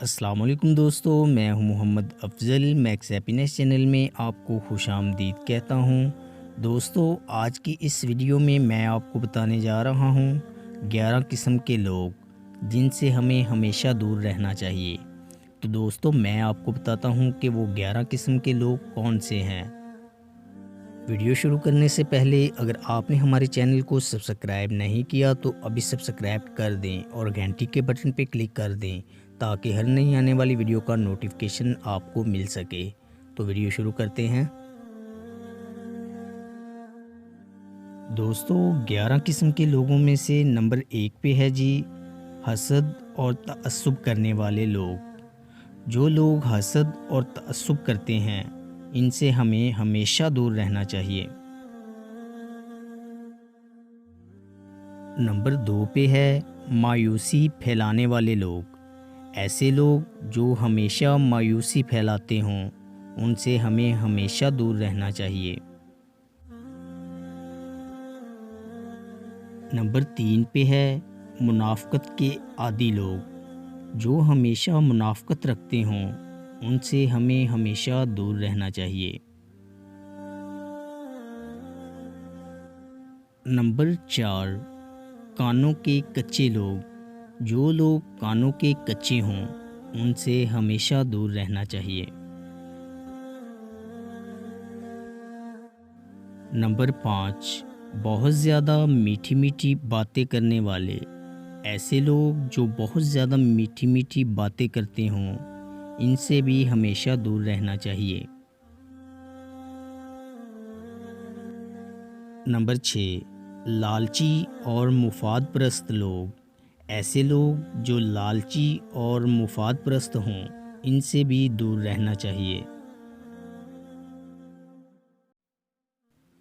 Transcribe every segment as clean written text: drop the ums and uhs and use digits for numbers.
السلام علیکم دوستو، میں ہوں محمد افضل۔ میکس ہیپینس چینل میں آپ کو خوش آمدید کہتا ہوں۔ دوستو، آج کی اس ویڈیو میں میں آپ کو بتانے جا رہا ہوں 11 قسم کے لوگ جن سے ہمیں ہمیشہ دور رہنا چاہیے۔ تو دوستو، میں آپ کو بتاتا ہوں کہ وہ 11 قسم کے لوگ کون سے ہیں۔ ویڈیو شروع کرنے سے پہلے اگر آپ نے ہمارے چینل کو سبسکرائب نہیں کیا تو ابھی سبسکرائب کر دیں اور گھنٹی کے بٹن پہ کلک کر دیں تاکہ ہر نئی آنے والی ویڈیو کا نوٹیفیکیشن آپ کو مل سکے۔ تو ویڈیو شروع کرتے ہیں۔ دوستو، 11 قسم کے لوگوں میں سے نمبر 1 پہ ہے جی حسد اور تعصب کرنے والے لوگ۔ جو لوگ حسد اور تعصب کرتے ہیں ان سے ہمیں ہمیشہ دور رہنا چاہیے۔ نمبر 2 پہ ہے مایوسی پھیلانے والے لوگ۔ ایسے لوگ جو ہمیشہ مایوسی پھیلاتے ہوں ان سے ہمیں ہمیشہ دور رہنا چاہیے۔ نمبر 3 پہ ہے منافقت کے عادی لوگ۔ جو ہمیشہ منافقت رکھتے ہوں ان سے ہمیں ہمیشہ دور رہنا چاہیے۔ نمبر 4 کانوں کے کچے لوگ۔ جو لوگ کانوں کے کچے ہوں ان سے ہمیشہ دور رہنا چاہیے۔ نمبر 5 بہت زیادہ میٹھی میٹھی باتیں کرنے والے۔ ایسے لوگ جو بہت زیادہ میٹھی میٹھی باتیں کرتے ہوں ان سے بھی ہمیشہ دور رہنا چاہیے۔ نمبر 6 لالچی اور مفاد پرست لوگ۔ ایسے لوگ جو لالچی اور مفاد پرست ہوں ان سے بھی دور رہنا چاہیے۔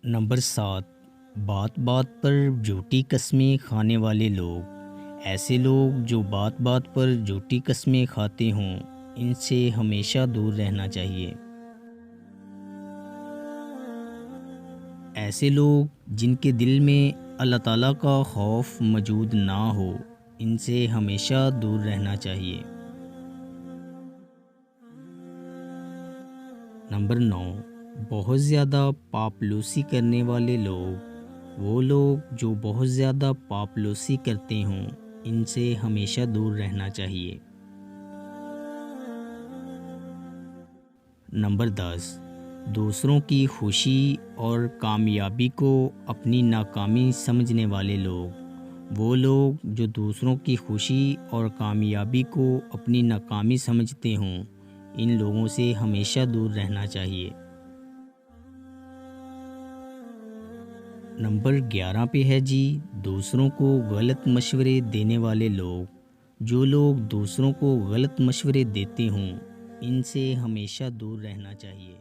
نمبر 7 بات بات پر جھوٹی قسمیں کھانے والے لوگ۔ ایسے لوگ جو بات بات پر جھوٹی قسمیں کھاتے ہوں ان سے ہمیشہ دور رہنا چاہیے۔ ایسے لوگ جن کے دل میں اللہ تعالیٰ کا خوف موجود نہ ہو ان سے ہمیشہ دور رہنا چاہیے۔ نمبر 9 بہت زیادہ چاپلوسی کرنے والے لوگ۔ وہ لوگ جو بہت زیادہ چاپلوسی کرتے ہوں ان سے ہمیشہ دور رہنا چاہیے۔ نمبر 10 دوسروں کی خوشی اور کامیابی کو اپنی ناکامی سمجھنے والے لوگ۔ وہ لوگ جو دوسروں کی خوشی اور کامیابی کو اپنی ناکامی سمجھتے ہوں ان لوگوں سے ہمیشہ دور رہنا چاہیے۔ نمبر 11 پہ ہے جی دوسروں کو غلط مشورے دینے والے لوگ۔ جو لوگ دوسروں کو غلط مشورے دیتے ہوں ان سے ہمیشہ دور رہنا چاہیے۔